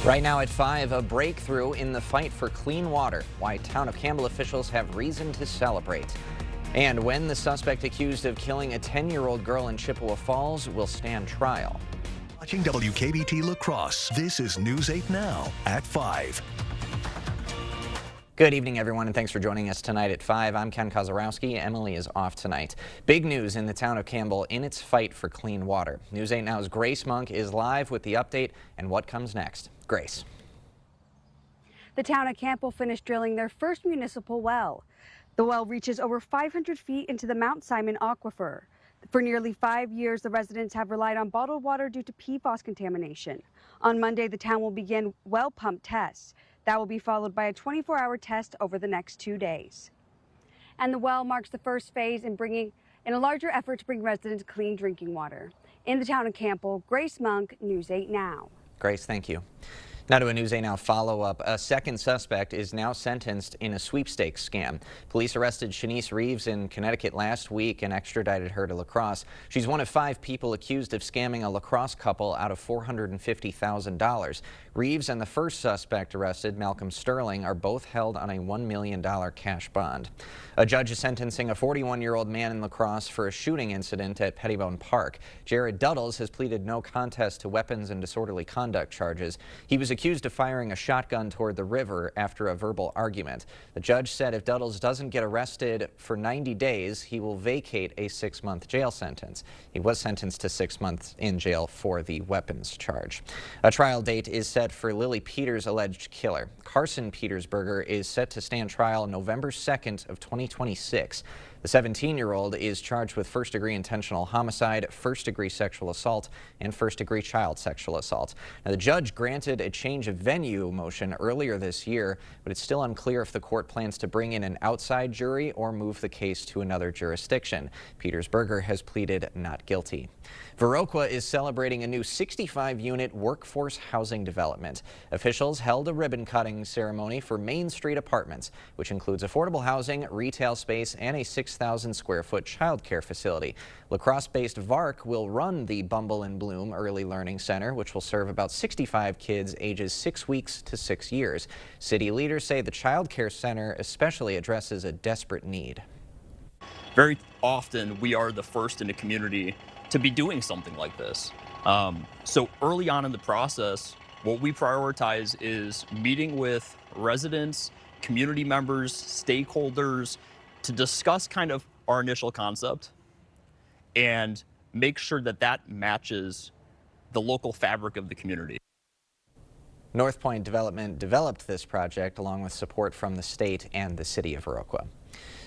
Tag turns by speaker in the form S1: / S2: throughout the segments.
S1: Right now at 5, a breakthrough in the fight for clean water. Why Town of Campbell officials have reason to celebrate. And when the suspect accused of killing a 10-year-old girl in Chippewa Falls will stand trial.
S2: Watching WKBT La Crosse, this is News 8 Now at 5.
S1: Good evening, everyone, and thanks for joining us tonight at 5. I'm Ken Kozarowski. Emily is off tonight. Big news in the town of Campbell in its fight for clean water. News 8 Now's Grace Monk is live with the update and what comes next. Grace.
S3: The town of Campbell finished drilling their first municipal well. The well reaches over 500 feet into the Mount Simon aquifer. For nearly 5 years, the residents have relied on bottled water due to PFAS contamination. On Monday, the town will begin well pump tests. That will be followed by a 24-hour test over the next 2 days. And the well marks the first phase in a larger effort to bring residents clean drinking water. In the town of Campbell, Grace Monk, News 8 Now.
S1: Grace, thank you. Now to a News 8 Now follow-up. A second suspect is now sentenced in a sweepstakes scam. Police arrested Shanice Reeves in Connecticut last week and extradited her to La Crosse. She's one of 5 people accused of scamming a La Crosse couple out of $450,000. Reeves and the first suspect arrested, Malcolm Sterling, are both held on a $1 million cash bond. A judge is sentencing a 41-year-old man in La Crosse for a shooting incident at Pettibone Park. Jared Duddles has pleaded no contest to weapons and disorderly conduct charges. He was accused of firing a shotgun toward the river after a verbal argument. The judge said if Duddles doesn't get arrested for 90 days, he will vacate a 6-month jail sentence. He was sentenced to 6 months in jail for the weapons charge. A trial date is set for Lily Peters' alleged killer. Carson Petersberger is set to stand trial November 2nd of 2026. The 17-year-old is charged with first-degree intentional homicide, first-degree sexual assault, and first-degree child sexual assault. Now, the judge granted a change of venue motion earlier this year, but it's still unclear if the court plans to bring in an outside jury or move the case to another jurisdiction. Petersberger has pleaded not guilty. Viroqua is celebrating a new 65-unit workforce housing development. Officials held a ribbon-cutting ceremony for Main Street Apartments, which includes affordable housing, retail space, and a 6,000-square-foot child care facility. La Crosse-based VARC will run the Bumble and Bloom Early Learning Center, which will serve about 65 kids ages 6 weeks to 6 years. City leaders say the child care center especially addresses a desperate need.
S4: Very often, we are the first in the community to be doing something like this. So early on in the process, what we prioritize is meeting with residents, community members, stakeholders to discuss kind of our initial concept and make sure that that matches the local fabric of the community.
S1: North Point Development developed this project along with support from the state and the city of Viroqua.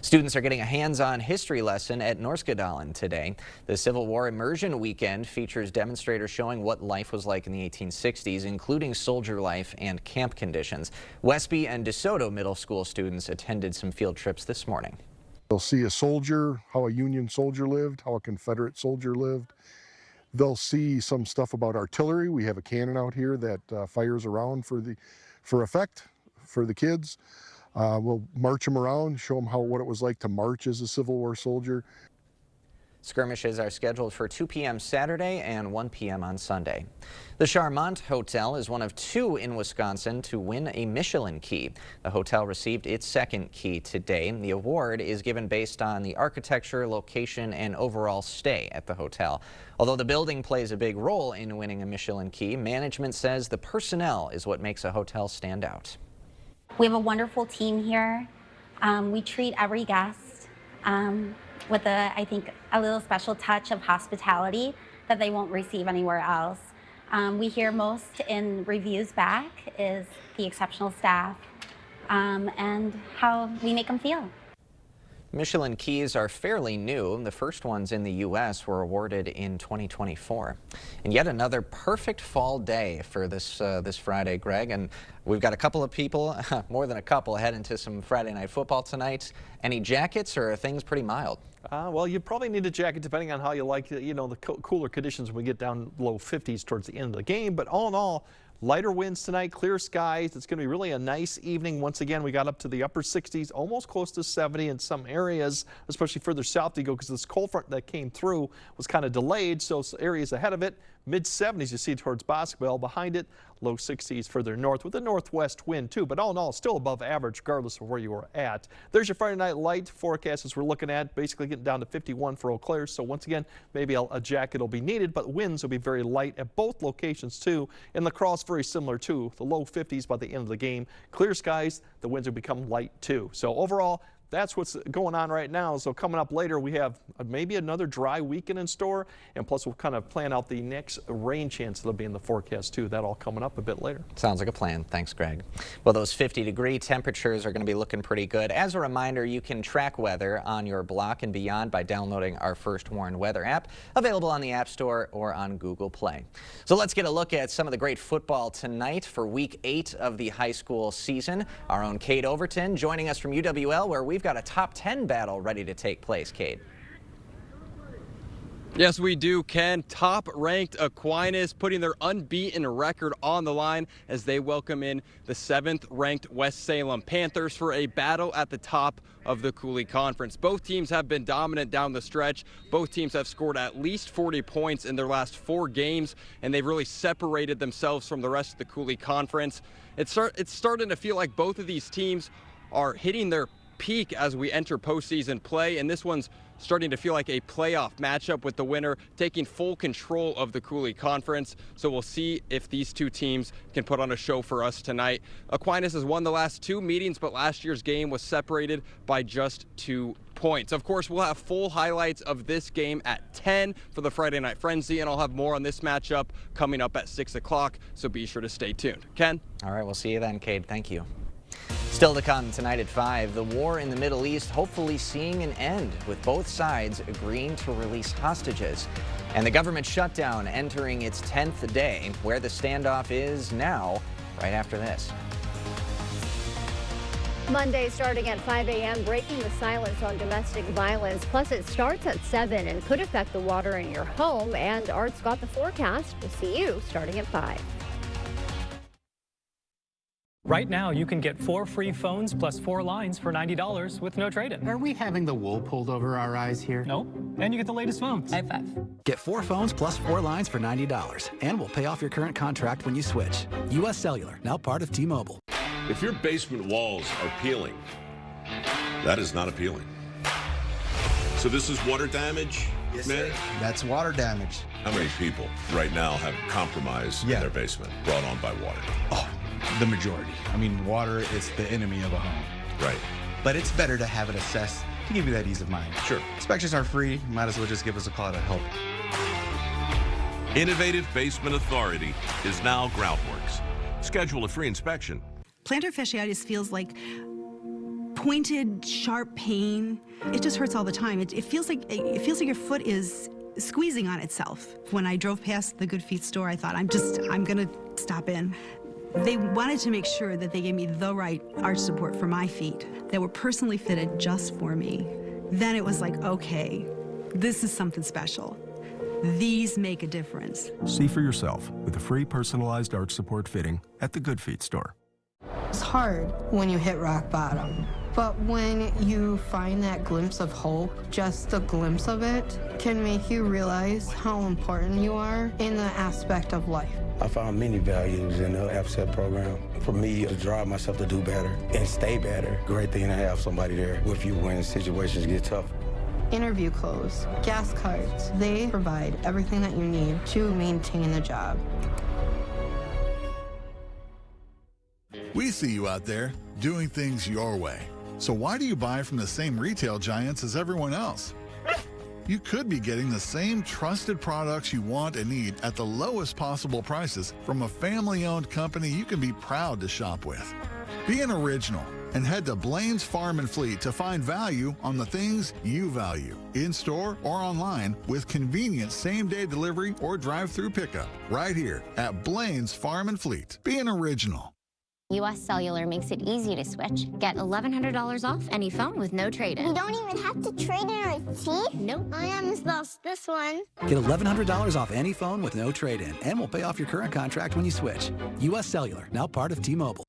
S1: Students are getting a hands-on history lesson at Norskadalen today. The Civil War Immersion Weekend features demonstrators showing what life was like in the 1860s, including soldier life and camp conditions. Westby and DeSoto Middle School students attended some field trips this morning.
S5: They'll see a soldier, how a Union soldier lived, how a Confederate soldier lived. They'll see some stuff about artillery. We have a cannon out here that fires around for effect for the kids. We'll march them around, show them what it was like to march as a Civil War soldier.
S1: Skirmishes are scheduled for 2 p.m. Saturday and 1 p.m. on Sunday. The Charmant Hotel is one of 2 in Wisconsin to win a Michelin key. The hotel received its 2nd key today. The award is given based on the architecture, location, and overall stay at the hotel. Although the building plays a big role in winning a Michelin key, management says the personnel is what makes a hotel stand out.
S6: We have a wonderful team here. We treat every guest with I think, a little special touch of hospitality that they won't receive anywhere else. We hear most in reviews back is the exceptional staff and how we make them feel.
S1: Michelin keys are fairly new. The first ones in the U.S. were awarded in 2024. And yet another perfect fall day for this Friday, Greg. And we've got a couple of people, more than a couple, heading to some Friday night football tonight. Any jackets, or are things pretty mild?
S7: Well, you probably need a jacket depending on how you like, the cooler conditions when we get down low 50s towards the end of the game. But all in all, Lighter winds tonight, clear skies. It's going to be really a nice evening. Once again, we got up to the upper 60s, almost close to 70 in some areas, especially further south you go because this cold front that came through was kind of delayed. So areas ahead of it, mid 70s you see towards Bosquebel. Behind it, low 60s further north with a northwest wind too. But all in all, still above average regardless of where you are at. There's your Friday night light forecast as we're looking at, basically getting down to 51 for Eau Claire. So once again, maybe a jacket will be needed, but winds will be very light at both locations too. In La Crosse, very similar too. The low 50s by the end of the game. Clear skies, the winds will become light too. So overall, that's what's going on right now. So coming up later, we have maybe another dry weekend in store, and plus we'll kind of plan out the next rain chance that'll be in the forecast too. That all coming up a bit later.
S1: Sounds like a plan. Thanks, Greg. Well, those 50-degree temperatures are going to be looking pretty good. As a reminder, you can track weather on your block and beyond by downloading our First Warn Weather app, available on the App Store or on Google Play. So let's get a look at some of the great football tonight for Week 8 of the high school season. Our own Cade Overton joining us from UWL, where we've got a top 10 battle ready to take place. Cade.
S8: Yes, we do, Ken. Top-ranked Aquinas putting their unbeaten record on the line as they welcome in the 7th-ranked West Salem Panthers for a battle at the top of the Cooley Conference. Both teams have been dominant down the stretch. Both teams have scored at least 40 points in their last 4 games, and they've really separated themselves from the rest of the Cooley Conference. It's starting to feel like both of these teams are hitting their peak as we enter postseason play, and this one's starting to feel like a playoff matchup with the winner taking full control of the Cooley Conference. So we'll see if these two teams can put on a show for us tonight. Aquinas has won the last 2 meetings, but last year's game was separated by just 2 points. Of course, we'll have full highlights of this game at 10 for the Friday Night Frenzy, and I'll have more on this matchup coming up at 6 o'clock, so be sure to stay tuned. Ken?
S1: All right, we'll see you then, Cade. Thank you. Still to come tonight at 5, the war in the Middle East hopefully seeing an end, with both sides agreeing to release hostages. And the government shutdown entering its 10th day, where the standoff is now, right after this.
S9: Monday starting at 5 a.m., breaking the silence on domestic violence. Plus, it starts at 7 and could affect the water in your home. And Art's got the forecast. We'll see you starting at 5.
S10: Right now, you can get 4 free phones plus 4 lines for $90 with no trade-in.
S11: Are we having the wool pulled over our eyes here?
S10: No, and you get the latest phones.
S11: High five.
S12: Get 4 phones plus 4 lines for $90, and we'll pay off your current contract when you switch. U.S. Cellular, now part of T-Mobile.
S13: If your basement walls are peeling, that is not appealing. So this is water damage?
S14: Yes, sir. That's water damage.
S13: How many people right now have compromise in their basement brought on by water?
S14: Oh, the majority. I mean, water is the enemy of a home.
S13: Right.
S14: But it's better to have it assessed to give you that ease of mind.
S13: Sure.
S14: Inspections are free. Might as well just give us a call to help.
S13: Innovative Basement Authority is now Groundworks. Schedule a free inspection.
S15: Plantar fasciitis feels like pointed, sharp pain. It just hurts all the time. It feels like your foot is squeezing on itself. When I drove past the Good Feet store, I thought, I'm gonna stop in. They wanted to make sure that they gave me the right arch support for my feet that were personally fitted just for me. Then it was like, okay, this is something special. These make a difference.
S16: See for yourself with a free personalized arch support fitting at the Good Feet store.
S17: It's hard when you hit rock bottom, but when you find that glimpse of hope, just a glimpse of it can make you realize how important you are in the aspect of life.
S18: I found many values in the FSET program. For me, to drive myself to do better and stay better. Great thing to have somebody there with you when situations get tough.
S17: Interview clothes, gas cards, they provide everything that you need to maintain the job.
S19: We see you out there doing things your way. So why do you buy from the same retail giants as everyone else? You could be getting the same trusted products you want and need at the lowest possible prices from a family-owned company you can be proud to shop with. Be an original and head to Blaine's Farm and Fleet to find value on the things you value, in-store or online, with convenient same-day delivery or drive-through pickup right here at Blaine's Farm and Fleet. Be an original.
S9: U.S. Cellular makes it easy to switch. Get $1,100 off any phone with no trade-in. We don't even have to trade in our teeth? Nope. I almost lost this one.
S12: Get $1,100 off any phone with no trade-in, and we'll pay off your current contract when you switch. U.S. Cellular, now part of T-Mobile.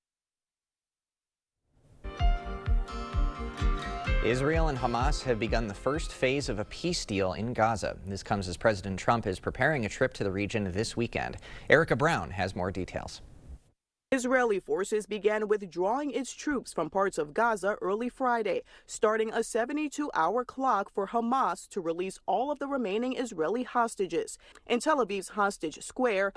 S1: Israel and Hamas have begun the first phase of a peace deal in Gaza. This comes as President Trump is preparing a trip to the region this weekend. Erica Brown has more details.
S20: Israeli forces began withdrawing its troops from parts of Gaza early Friday, starting a 72-hour clock for Hamas to release all of the remaining Israeli hostages. In Tel Aviv's Hostage Square,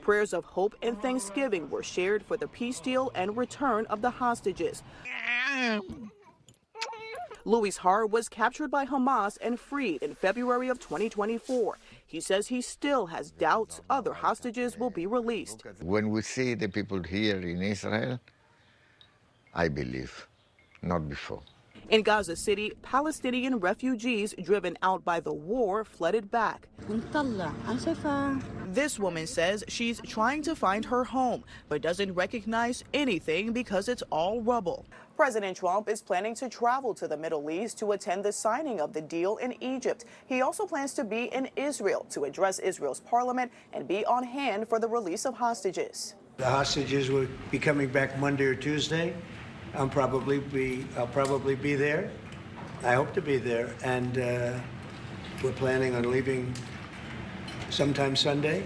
S20: prayers of hope and thanksgiving were shared for the peace deal and return of the hostages. Louis Har was captured by Hamas and freed in February of 2024. He says he still has doubts other hostages will be released.
S21: When we see the people here in Israel, I believe, not before.
S20: In Gaza City, Palestinian refugees driven out by the war flooded back. This woman says she's trying to find her home, but doesn't recognize anything because it's all rubble. President Trump is planning to travel to the Middle East to attend the signing of the deal in Egypt. He also plans to be in Israel to address Israel's parliament and be on hand for the release of hostages.
S22: The hostages will be coming back Monday or Tuesday. I'll probably be there. I hope to be there, and we're planning on leaving sometime Sunday,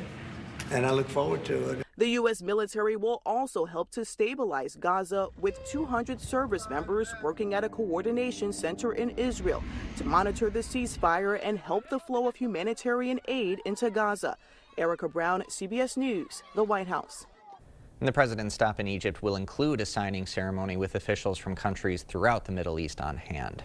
S22: and I look forward to it.
S20: The U.S. military will also help to stabilize Gaza with 200 service members working at a coordination center in Israel to monitor the ceasefire and help the flow of humanitarian aid into Gaza. Erica Brown, CBS News, the White House.
S1: And the president's stop in Egypt will include a signing ceremony with officials from countries throughout the Middle East on hand.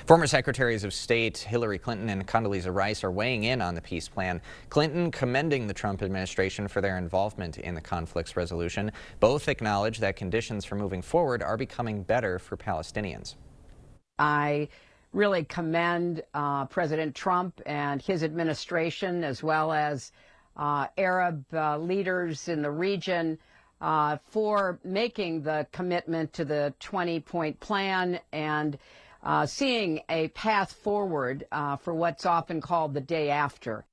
S1: Former Secretaries of State Hillary Clinton and Condoleezza Rice are weighing in on the peace plan. Clinton commending the Trump administration for their involvement in the conflict's resolution. Both acknowledge that conditions for moving forward are becoming better for Palestinians.
S23: I really commend President Trump and his administration, as well as Arab leaders in the region, for making the commitment to the 20-point plan and seeing a path forward for what's often called the day after.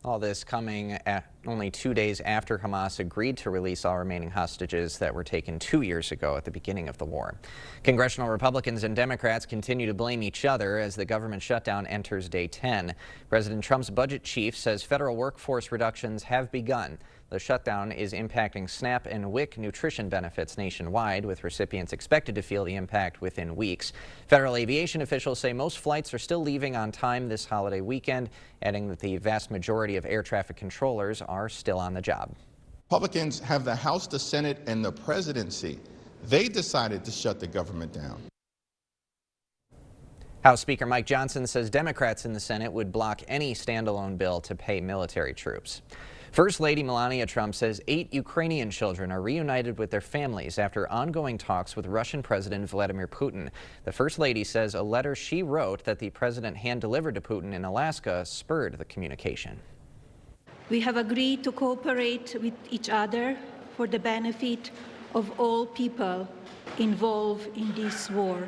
S1: All this coming at only 2 days after Hamas agreed to release all remaining hostages that were taken 2 years ago at the beginning of the war. Congressional Republicans and Democrats continue to blame each other as the government shutdown enters day 10. President Trump's budget chief says federal workforce reductions have begun. The shutdown is impacting SNAP and WIC nutrition benefits nationwide, with recipients expected to feel the impact within weeks. Federal aviation officials say most flights are still leaving on time this holiday weekend, adding that the vast majority of air traffic controllers are still on the job.
S24: Republicans have the House, the Senate, and the presidency. They decided to shut the government down.
S1: House Speaker Mike Johnson says Democrats in the Senate would block any standalone bill to pay military troops. First Lady Melania Trump says 8 Ukrainian children are reunited with their families after ongoing talks with Russian President Vladimir Putin. The First Lady says a letter she wrote that the president hand-delivered to Putin in Alaska spurred the communication.
S25: We have agreed to cooperate with each other for the benefit of all people involved in this war.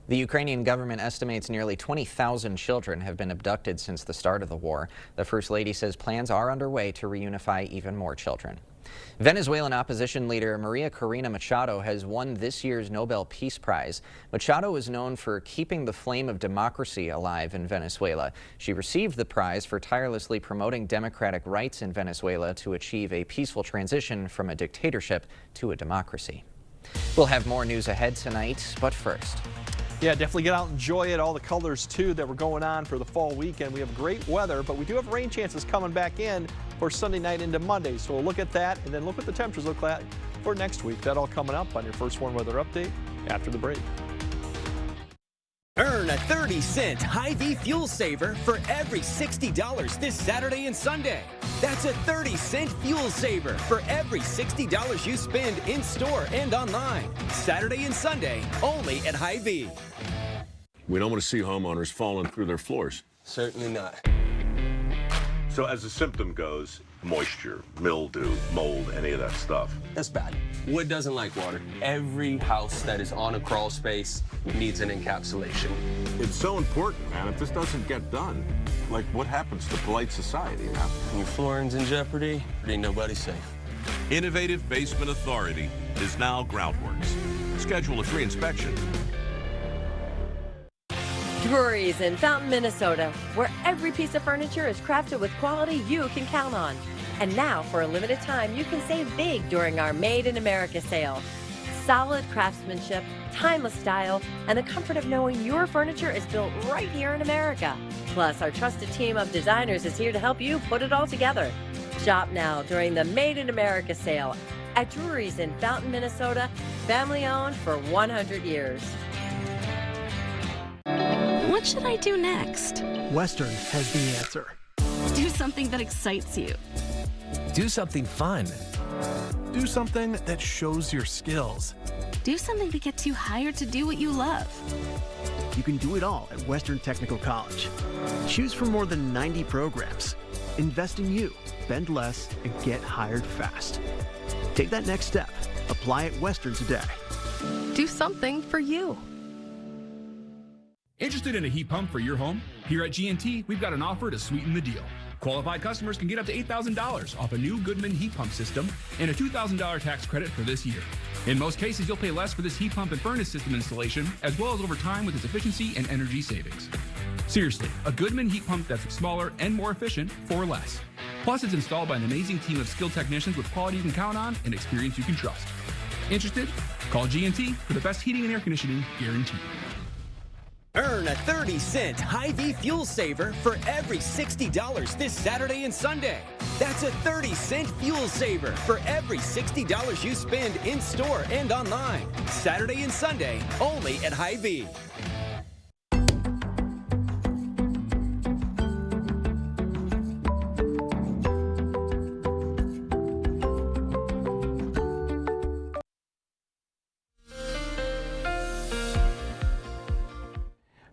S1: The Ukrainian government estimates nearly 20,000 children have been abducted since the start of the war. The First Lady says plans are underway to reunify even more children. Venezuelan opposition leader Maria Corina Machado has won this year's Nobel Peace Prize. Machado is known for keeping the flame of democracy alive in Venezuela. She received the prize for tirelessly promoting democratic rights in Venezuela to achieve a peaceful transition from a dictatorship to a democracy. We'll have more news ahead tonight, but first.
S7: Yeah, definitely get out and enjoy it. All the colors, too, that were going on for the fall weekend. We have great weather, but we do have rain chances coming back in for Sunday night into Monday. So we'll look at that and then look what the temperatures look like for next week. That all coming up on your First Warn Weather Update after the break.
S26: Earn a 30-cent Hy-Vee fuel saver for every $60 this Saturday and Sunday. That's a 30-cent fuel saver for every $60 you spend in-store and online. Saturday and Sunday, only at Hy-Vee.
S13: We don't want to see homeowners falling through their floors.
S27: Certainly not.
S28: So as the symptom goes,
S13: moisture, mildew, mold, any of that stuff.
S2: That's bad. Wood doesn't like water. Every house that is on a crawl space needs an encapsulation.
S13: It's so important, man. If this doesn't get done, like what happens to polite society, man?
S2: When your flooring's in jeopardy, ain't nobody safe.
S13: Innovative Basement Authority is now Groundworks. Schedule a free inspection.
S3: Drury's in Fountain, Minnesota, where every piece of furniture is crafted with quality you can count on. And now, for a limited time, you can save big during our Made in America sale. Solid craftsmanship, timeless style, and the comfort of knowing your furniture is built right here in America. Plus, our trusted team of designers is here to help you put it all together. Shop now during the Made in America sale at Drury's in Fountain, Minnesota, family owned for 100 years.
S4: What should I do next?
S5: Western has the answer.
S4: Do something that excites you.
S5: Do something fun. Do something that shows your skills.
S4: Do something that gets you hired to do what you love.
S5: You can do it all at Western Technical College. Choose from more than 90 programs. Invest in you, spend less, and get hired fast. Take that next step. Apply at Western today.
S4: Do something for you.
S6: Interested in a heat pump for your home? Here at G&T, we've got an offer to sweeten the deal. Qualified customers can get up to $8,000 off a new Goodman heat pump system and a $2,000 tax credit for this year. In most cases, you'll pay less for this heat pump and furnace system installation, as well as over time with its efficiency and energy savings. Seriously, a Goodman heat pump that's smaller and more efficient for less. Plus, it's installed by an amazing team of skilled technicians with quality you can count on and experience you can trust. Interested? Call G&T for the best heating and air conditioning guaranteed.
S26: Earn a 30-cent Hy-Vee fuel saver for every $60 this Saturday and Sunday. That's a 30-cent fuel saver for every $60 you spend in-store and online. Saturday and Sunday, only at Hy-Vee.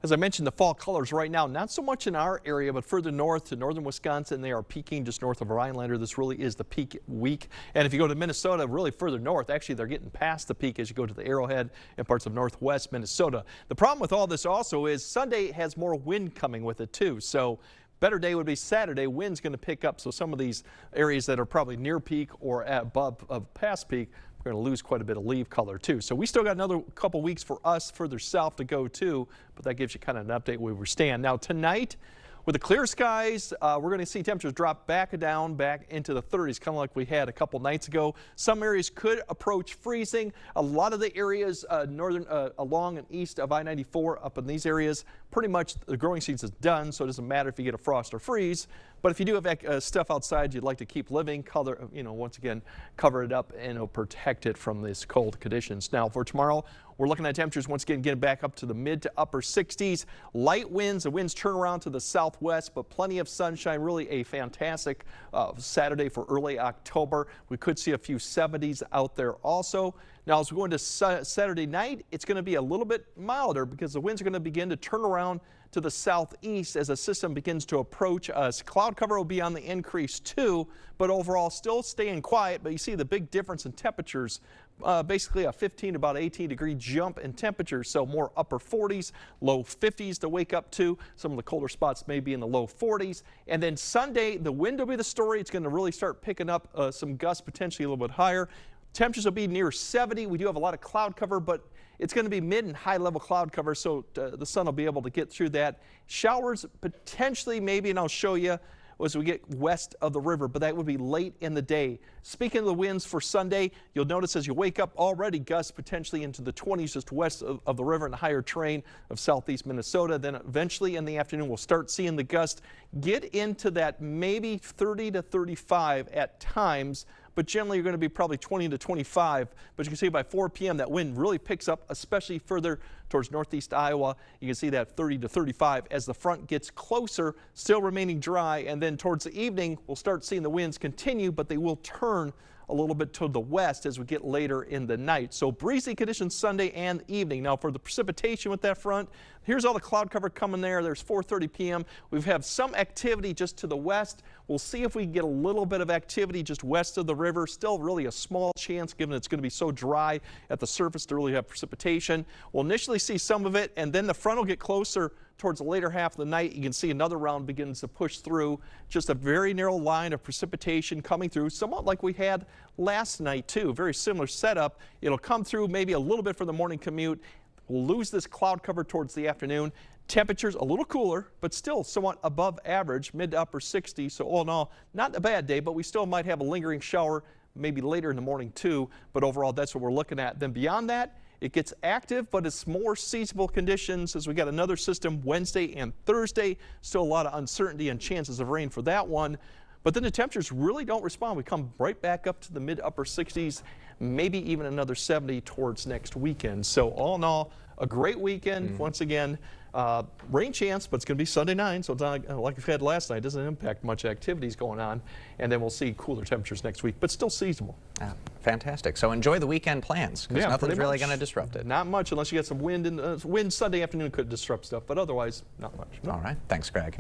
S7: As I mentioned, the fall colors right now, not so much in our area, but further north to northern Wisconsin, they are peaking just north of Rhinelander. This really is the peak week. And if you go to Minnesota, really further north, actually they're getting past the peak as you go to the Arrowhead and parts of northwest Minnesota. The problem with all this also is Sunday has more wind coming with it too. So better day would be Saturday. Wind's going to pick up. So some of these areas that are probably near peak or above past peak, we're going to lose quite a bit of leaf color too. So we still got another couple weeks for us further south to go too, but that gives you kind of an update where we stand. Now tonight, with the clear skies, we're going to see temperatures drop back into the 30s, kind of like we had a couple nights ago. Some areas could approach freezing. A lot of the areas northern along and east of I-94 up in these areas, pretty much the growing season is done, so it doesn't matter if you get a frost or freeze. But if you do have stuff outside you'd like to keep living, once again, cover it up and protect it from these cold conditions. Now for tomorrow, we're looking at temperatures once again getting back up to the mid to upper 60s. Light winds, the winds turn around to the southwest, but plenty of sunshine. Really a fantastic Saturday for early October. We could see a few 70s out there also. Now as we go into Saturday night, it's going to be a little bit milder because the winds are going to begin to turn around to the southeast as a system begins to approach us. Cloud cover will be on the increase too, but overall still staying quiet. But you see the big difference in temperatures, basically a 15 to about 18 degree jump in temperature. So more upper 40s, low 50s to wake up to. Some of the colder spots may be in the low 40s. And then Sunday, the wind will be the story. It's going to really start picking up some gusts, potentially a little bit higher. Temperatures will be near 70. We do have a lot of cloud cover, but it's going to be mid and high level cloud cover, so the sun will be able to get through that. Showers potentially, maybe, and I'll show you as we get west of the river, but that would be late in the day. Speaking of the winds for Sunday, you'll notice as you wake up already gusts potentially into the 20s just west of the river and higher terrain of southeast Minnesota. Then eventually in the afternoon, we'll start seeing the gust get into that maybe 30 to 35 at times, but generally you're going to be probably 20 to 25. But you can see by 4 p.m. that wind really picks up, especially further towards northeast Iowa. You can see that 30 to 35 as the front gets closer, still remaining dry. And then towards the evening, we'll start seeing the winds continue, but they will turn a little bit to the west as we get later in the night. So breezy conditions Sunday and evening. Now for the precipitation with that front, here's all the cloud cover coming there. There's 4:30 p.m. We've had some activity just to the west. We'll see if we can get a little bit of activity just west of the river. Still really a small chance given it's going to be so dry at the surface to really have precipitation. We'll initially see some of it, and then the front will get closer towards the later half of the night. You can see another round begins to push through. Just a very narrow line of precipitation coming through, somewhat like we had last night too. Very similar setup. It'll come through maybe a little bit for the morning commute. We'll lose this cloud cover towards the afternoon. Temperatures a little cooler, but still somewhat above average, mid to upper 60s. So all in all, not a bad day, but we still might have a lingering shower maybe later in the morning too. But overall, that's what we're looking at. Then beyond that, it gets active, but it's more seasonable conditions as we got another system Wednesday and Thursday. Still a lot of uncertainty and chances of rain for that one. But then the temperatures really don't respond. We come right back up to the mid upper 60s, maybe even another 70 towards next weekend. So all in all, a great weekend. Once again, rain chance, but it's going to be Sunday night, so it's not like we've had last night. It doesn't impact much activities going on. And then we'll see cooler temperatures next week, but still seasonable.
S1: Fantastic. So enjoy the weekend plans, because nothing's really going to disrupt it.
S7: Not much, unless you get some wind. And wind Sunday afternoon could disrupt stuff, but otherwise, not much. No.
S1: All right. Thanks, Greg.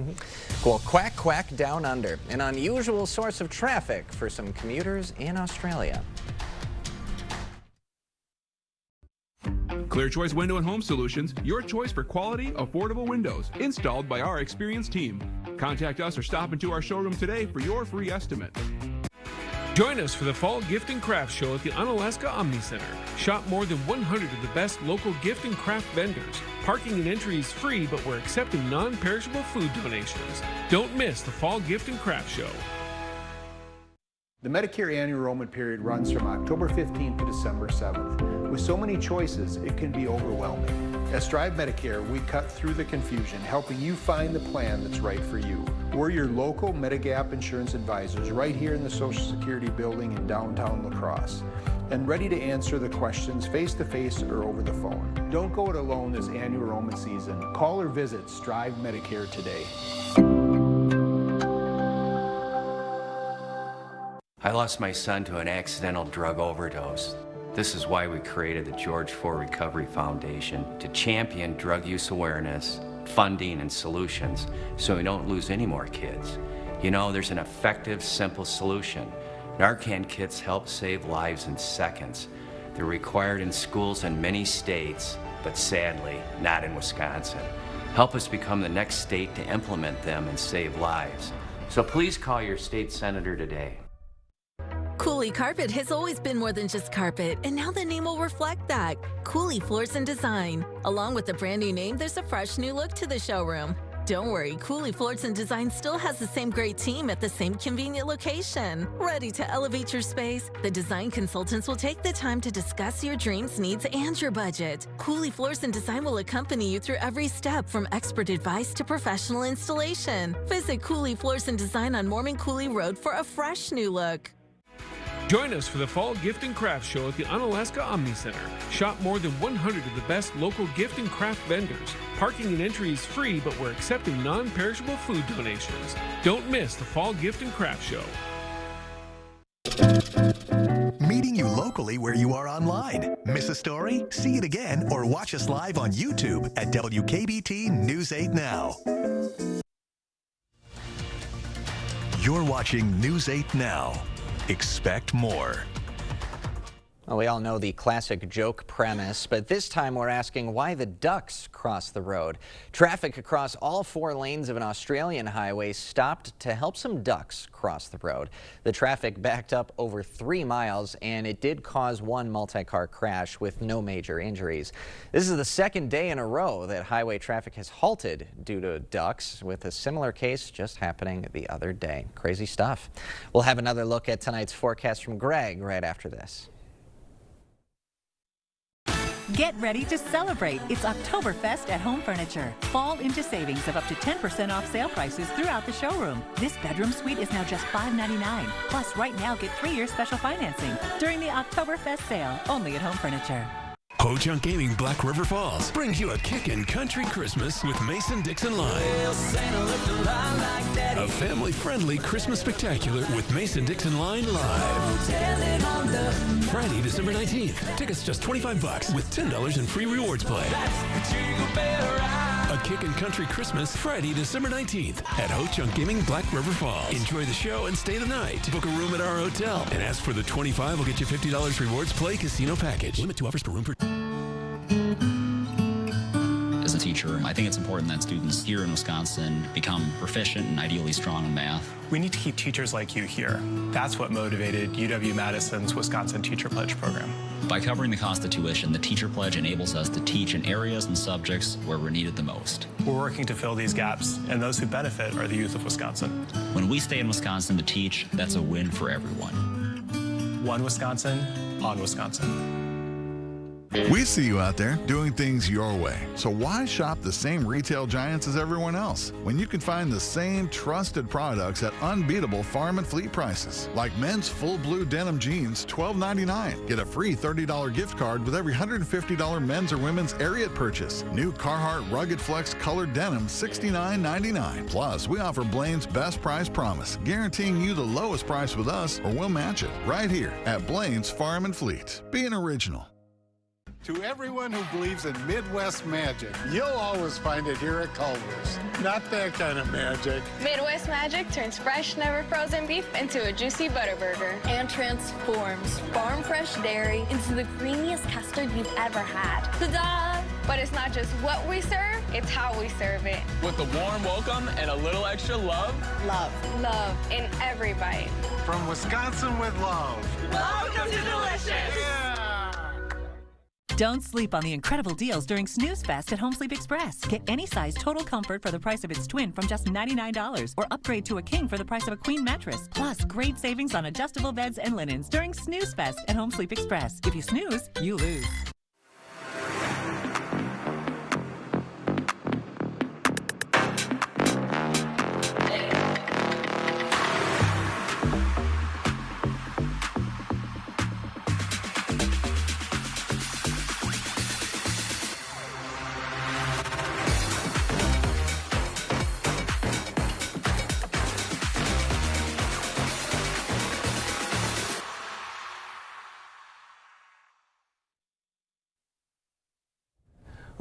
S1: Well, quack, quack down under. An unusual source of traffic for some commuters in Australia.
S6: Clear Choice Window and Home Solutions, your choice for quality, affordable windows, installed by our experienced team. Contact us or stop into our showroom today for your free estimate. Join us for the Fall Gift and Craft Show at the Unalaska Omni Center. Shop more than 100 of the best local gift and craft vendors. Parking and entry is free, but we're accepting non-perishable food donations. Don't miss the Fall Gift and Craft Show.
S8: The Medicare annual enrollment period runs from October 15th to December 7th. With so many choices, it can be overwhelming. At Strive Medicare, we cut through the confusion, helping you find the plan that's right for you. We're your local Medigap insurance advisors right here in the Social Security building in downtown La Crosse, and ready to answer the questions face-to-face or over the phone. Don't go it alone this annual enrollment season. Call or visit Strive Medicare today.
S10: I lost my son to an accidental drug overdose. This is why we created the George Ford Recovery Foundation, to champion drug use awareness, funding, and solutions so we don't lose any more kids. You know, there's an effective, simple solution. Narcan kits help save lives in seconds. They're required in schools in many states, but sadly, not in Wisconsin. Help us become the next state to implement them and save lives. So please call your state senator today.
S11: Cooley Carpet has always been more than just carpet, and now the name will reflect that. Cooley Floors and Design. Along with the brand new name, there's a fresh new look to the showroom. Don't worry, Cooley Floors and Design still has the same great team at the same convenient location. Ready to elevate your space? The design consultants will take the time to discuss your dreams, needs, and your budget. Cooley Floors and Design will accompany you through every step, from expert advice to professional installation. Visit Cooley Floors and Design on Mormon Cooley Road for a fresh new look.
S6: Join us for the Fall Gift and Craft Show at the Unalaska Omni Center. Shop more than 100 of the best local gift and craft vendors. Parking and entry is free, but we're accepting non-perishable food donations. Don't miss the Fall Gift and Craft Show.
S14: Meeting you locally where you are online. Miss a story? See it again or watch us live on YouTube at WKBT News 8 Now. You're watching News 8 Now. Expect more.
S1: Well, we all know the classic joke premise, but this time we're asking why the ducks cross the road. Traffic across all 4 lanes of an Australian highway stopped to help some ducks cross the road. The traffic backed up over 3 miles, and it did cause one multi-car crash with no major injuries. This is the second day in a row that highway traffic has halted due to ducks, with a similar case just happening the other day. Crazy stuff. We'll have another look at tonight's forecast from Greg right after this.
S15: Get ready to celebrate. It's Oktoberfest at Home Furniture. Fall into savings of up to 10% off sale prices throughout the showroom. This bedroom suite is now just $5.99. Plus, right now, get 3-year special financing during the Oktoberfest sale only at Home Furniture.
S9: Ho-Chunk Gaming Black River Falls brings you a kickin' country Christmas with Mason-Dixon Line. A family-friendly Christmas spectacular with Mason-Dixon Line Live. Friday, December 19th. Tickets just $25 with $10 in free rewards play. A kickin' country Christmas Friday, December 19th at Ho-Chunk Gaming Black River Falls. Enjoy the show and stay the night. Book a room at our hotel and ask for the $25 will get you $50 rewards play casino package. Limit 2 offers per room per.
S12: As a teacher, I think it's important that students here in Wisconsin become proficient and ideally strong in math.
S16: We need to keep teachers like you here. That's what motivated UW-Madison's Wisconsin Teacher Pledge program.
S12: By covering the cost of tuition, the Teacher Pledge enables us to teach in areas and subjects where we're needed the most.
S16: We're working to fill these gaps, and those who benefit are the youth of Wisconsin.
S12: When we stay in Wisconsin to teach, that's a win for everyone.
S16: One Wisconsin, on Wisconsin.
S17: We see you out there doing things your way. So why shop the same retail giants as everyone else when you can find the same trusted products at unbeatable farm and fleet prices? Like men's full blue denim jeans, $12.99. Get a free $30 gift card with every $150 men's or women's Ariat purchase. New Carhartt Rugged Flex colored denim, $69.99. Plus, we offer Blaine's best price promise, guaranteeing you the lowest price with us or we'll match it right here at Blaine's Farm and Fleet. Be an original.
S18: To everyone who believes in Midwest magic, you'll always find it here at Culver's. Not that kind of magic.
S19: Midwest magic turns fresh, never frozen beef into a juicy butter burger.
S27: And transforms farm fresh dairy into the creamiest custard you've ever had. Ta-da!
S19: But it's not just what we serve, it's how we serve it.
S2: With a warm welcome and a little extra love.
S27: Love.
S19: Love in every bite.
S18: From Wisconsin with love.
S19: Welcome to Delicious!
S18: Yeah!
S15: Don't sleep on the incredible deals during Snooze Fest at Home Sleep Express. Get any size total comfort for the price of its twin from just $99, or upgrade to a king for the price of a queen mattress. Plus, great savings on adjustable beds and linens during Snooze Fest at Home Sleep Express. If you snooze, you lose.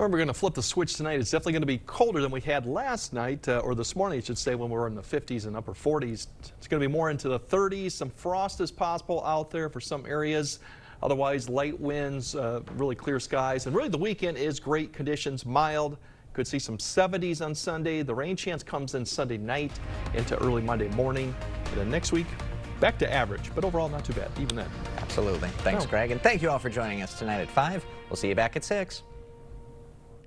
S7: We're going to flip the switch tonight. It's definitely going to be colder than we had last night, or this morning, I should say, when we were in the 50s and upper 40s. It's going to be more into the 30s. Some frost is possible out there for some areas. Otherwise, light winds, really clear skies. And really, the weekend is great conditions, mild. Could see some 70s on Sunday. The rain chance comes in Sunday night into early Monday morning. And then next week, back to average, but overall not too bad, even then.
S1: Absolutely. Thanks, Greg. And thank you all for joining us tonight at 5. We'll see you back at 6.